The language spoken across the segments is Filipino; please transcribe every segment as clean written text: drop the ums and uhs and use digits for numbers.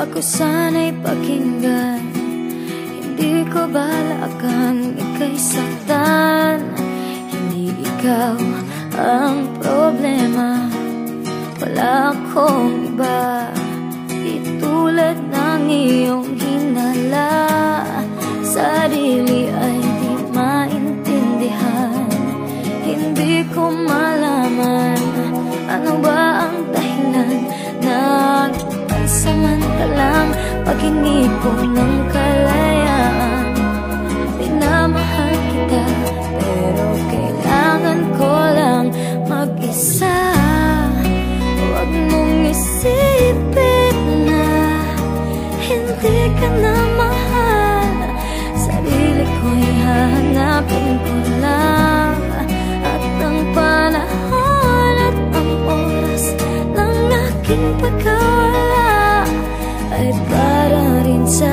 Ako sana'y pakinggan, hindi ko balakang ika'y saktan. Hindi ikaw ang problema, wala akong iba. Itulad ng iyong hinala, sarili ay di maintindihan. Hindi ko malaman ano ba ang dahilan ng pansamantalang paghingi ko ng kalayaan. Pinamahal kita pero kailangan ko lang mag-isa. Huwag mong isipin na hindi ka na mahal. Sarili ko'y hahanapin ko lang, at ang panahon at ang oras ng aking pagkawala ay para rin sa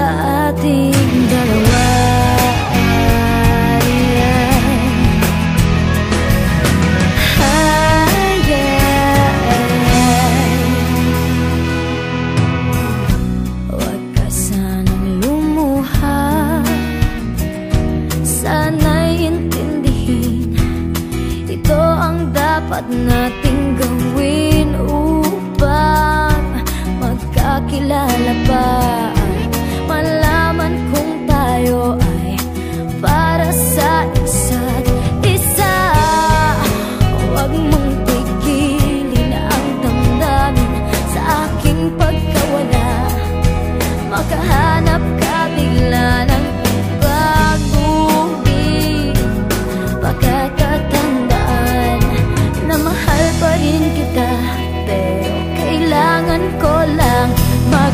ating dalawa. Huwag ka sanang lumuha, sana'y intindihin, ito ang dapat nating gawin upang magkakilala pa at malaman kung tayo ay para sa isa't isa. Huwag mong pigilin ang damdamin sa aking pagkawala. Makahanap ka bigla ng ibang ngunit pagkakatandaan na mahal pa rin kita, pero kailangan ko lang mag